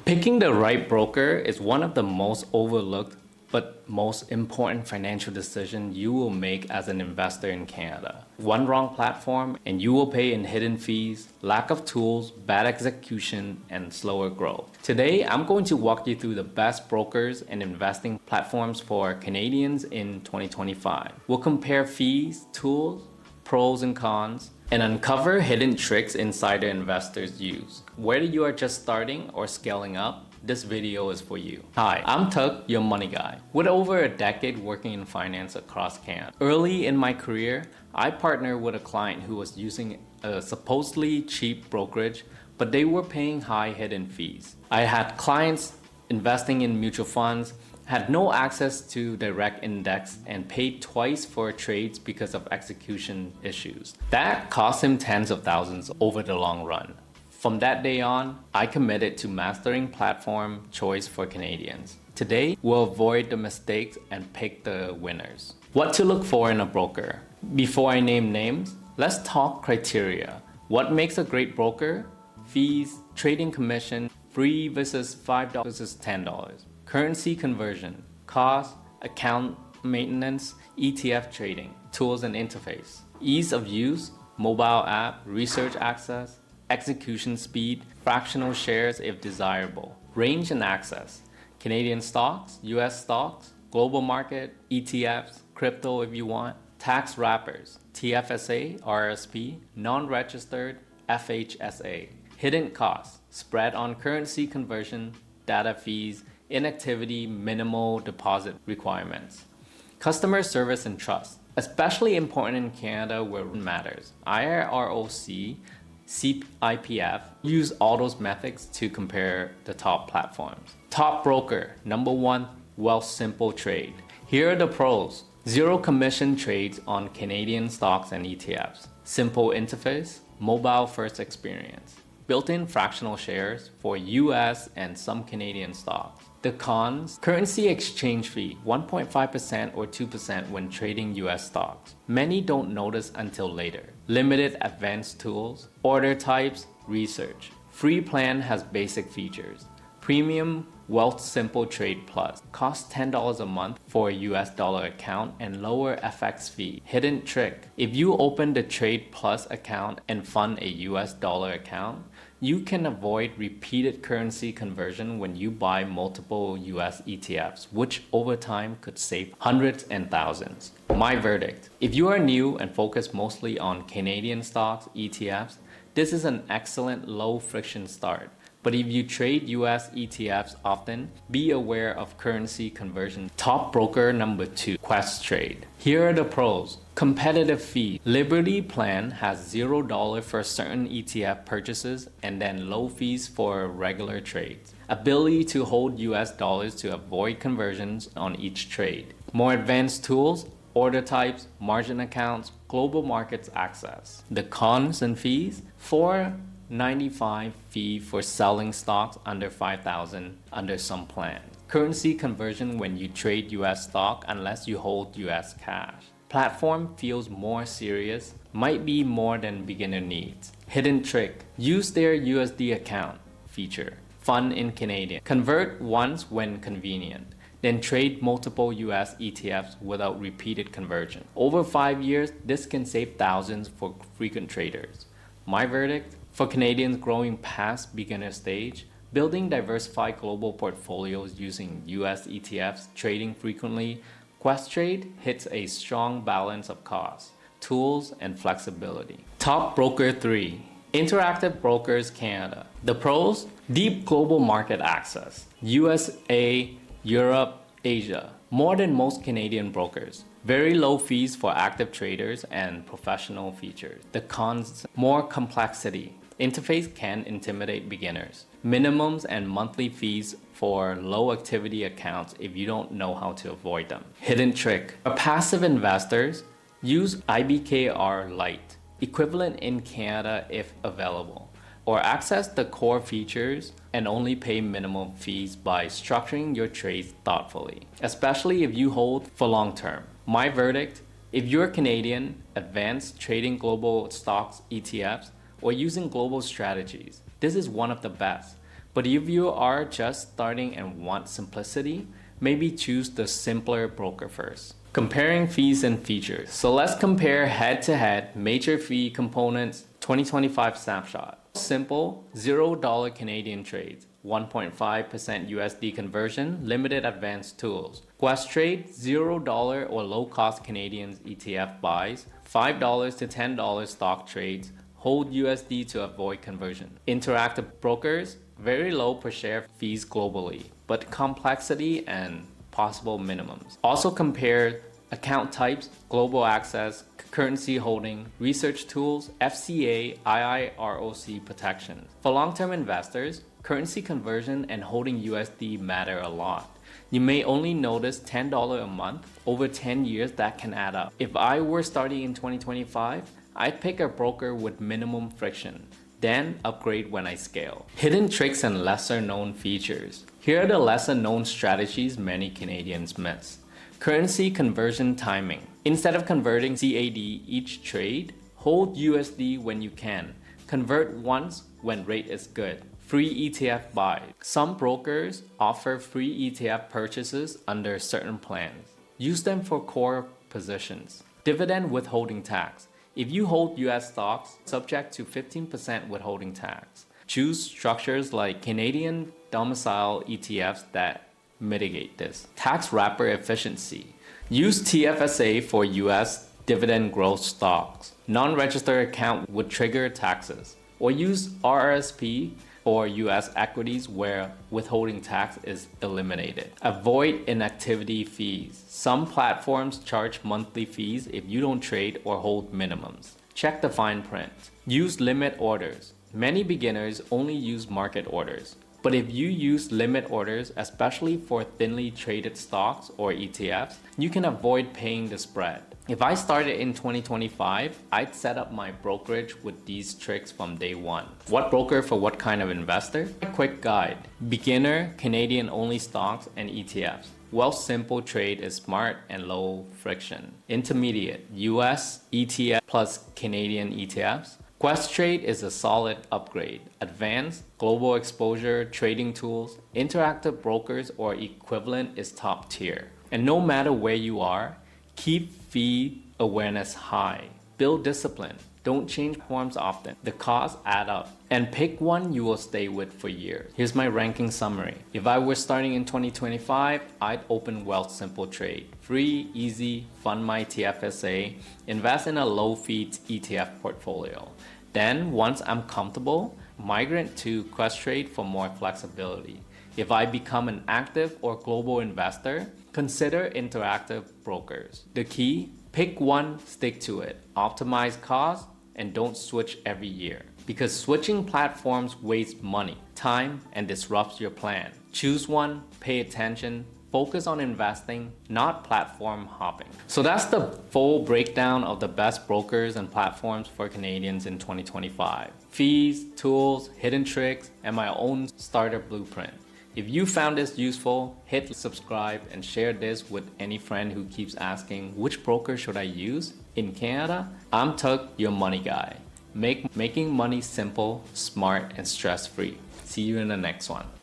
Picking the right broker is one of the most overlooked but most important financial decisions you will make as an investor in Canada. One wrong platform and you will pay in hidden fees, lack of tools, bad execution, and slower growth. Today, I'm going to walk you through the best brokers and investing platforms for Canadians in 2025. We'll compare fees, tools, pros and cons, and uncover hidden tricks insider investors use. Whether you are just starting or scaling up, this video is for you. Hi, I'm Thuc, your money guy. With over a decade working in finance across Canada. Early in my career, I partnered with a client who was using a supposedly cheap brokerage, but they were paying high hidden fees. I had clients investing in mutual funds, had no access to direct index, and paid twice for trades because of execution issues. That cost him tens of thousands over the long run. From that day on, I committed to mastering platform choice for Canadians. Today, we'll avoid the mistakes and pick the winners. What to look for in a broker? Before I name names, let's talk criteria. What makes a great broker? Fees, trading commission, free versus $5 versus $10. Currency conversion, cost, account maintenance, ETF trading, tools and interface. Ease of use, mobile app, research access, execution speed, fractional shares if desirable, range and access, Canadian stocks, US stocks, global market, ETFs, crypto if you want, tax wrappers, TFSA, RSP, non-registered, FHSA, hidden costs, spread on currency conversion, data fees, inactivity, minimal deposit requirements, customer service and trust, especially important in Canada where it matters. IRROC, CIPF, use all those methods to compare the top platforms. Top broker, number one, Wealthsimple Trade. Here are the pros. Zero commission trades on Canadian stocks and ETFs. Simple interface, mobile first experience. Built-in fractional shares for US and some Canadian stocks. The cons, currency exchange fee, 1.5% or 2% when trading US stocks. Many don't notice until later. Limited advanced tools, order types, research. Free plan has basic features. Premium Wealthsimple Trade Plus costs $10 a month for a US dollar account and lower FX fee. Hidden trick, if you open the Trade Plus account and fund a US dollar account, you can avoid repeated currency conversion when you buy multiple US ETFs, which over time could save hundreds and thousands. My verdict, if you are new and focus mostly on Canadian stocks, ETFs, this is an excellent low friction start. But if you trade US ETFs often, be aware of currency conversion. Top broker number two, Questrade. Here are the pros. Competitive fee. Liberty plan has $0 for certain ETF purchases and then low fees for regular trades. Ability to hold US dollars to avoid conversions on each trade. More advanced tools, order types, margin accounts, global markets access. The cons and fees, $4.95 fee for selling stocks under $5,000 under some plans. Currency conversion when you trade US stock unless you hold US cash. Platform feels more serious, might be more than beginner needs. Hidden trick, use their USD account feature. Fund in Canadian. Convert once when convenient. Then trade multiple US ETFs without repeated conversion. Over 5 years, this can save thousands for frequent traders. My verdict, for Canadians growing past beginner stage, building diversified global portfolios using US ETFs, trading frequently, Questrade hits a strong balance of cost, tools, and flexibility. Top broker 3, Interactive Brokers Canada. The pros, deep global market access, USA, Europe, Asia, more than most Canadian brokers. Very low fees for active traders and professional features. The cons, more complexity. Interface can intimidate beginners. Minimums and monthly fees for low activity accounts if you don't know how to avoid them. Hidden trick. For passive investors, use IBKR Lite, equivalent in Canada if available, or access the core features and only pay minimum fees by structuring your trades thoughtfully, especially if you hold for long term. My verdict, if you're Canadian, advanced trading global stocks, ETFs, or using global strategies, this is one of the best. But if you are just starting and want simplicity, maybe choose the simpler broker first. Comparing fees and features. So let's compare head-to-head major fee components 2025 snapshot. Simple $0 Canadian trades, 1.5% USD conversion, limited advanced tools. Questrade $0 or low-cost Canadian ETF buys, $5 to $10 stock trades, hold USD to avoid conversion. Interactive brokers, very low per share fees globally, but complexity and possible minimums. Also compare account types, global access, currency holding, research tools, FCA, IIROC protections. For long-term investors, currency conversion and holding USD matter a lot. You may only notice $10 a month. Over 10 years, that can add up. If I were starting in 2025, I'd pick a broker with minimum friction, then upgrade when I scale. Hidden tricks and lesser known features. Here are the lesser known strategies many Canadians miss. Currency conversion timing. Instead of converting CAD each trade, hold USD when you can. Convert once when rate is good. Free ETF buy. Some brokers offer free ETF purchases under certain plans. Use them for core positions. Dividend withholding tax. If you hold US stocks, subject to 15% withholding tax. Choose structures like Canadian domicile ETFs that mitigate this. Tax wrapper efficiency. Use TFSA for US dividend growth stocks. Non-registered account would trigger taxes. Or use RRSP for US equities where withholding tax is eliminated. Avoid inactivity fees. Some platforms charge monthly fees if you don't trade or hold minimums. Check the fine print. Use limit orders. Many beginners only use market orders. But if you use limit orders, especially for thinly traded stocks or ETFs, you can avoid paying the spread. If I started in 2025, I'd set up my brokerage with these tricks from day one. What broker for what kind of investor? A quick guide. Beginner, Canadian only stocks and ETFs. Wealthsimple trade is smart and low friction. Intermediate, US ETF plus Canadian ETFs. Questrade is a solid upgrade. Advanced, global exposure, trading tools, interactive brokers or equivalent is top tier. And no matter where you are, keep fee awareness high. Build discipline. Don't change forms often. The costs add up. And pick one you will stay with for years. Here's my ranking summary. If I were starting in 2025, I'd open Wealthsimple Trade. Free, easy, fund my TFSA, invest in a low-fee ETF portfolio. Then, once I'm comfortable, migrate to Questrade for more flexibility. If I become an active or global investor, consider interactive brokers. The key, pick one, stick to it. Optimize costs and don't switch every year. Because switching platforms wastes money, time, and disrupts your plan. Choose one, pay attention, focus on investing, not platform hopping. So that's the full breakdown of the best brokers and platforms for Canadians in 2025. Fees, tools, hidden tricks, and my own starter blueprint. If you found this useful, hit subscribe and share this with any friend who keeps asking, which broker should I use? In Canada, I'm Thuc, your money guy. Making money simple, smart, and stress-free. See you in the next one.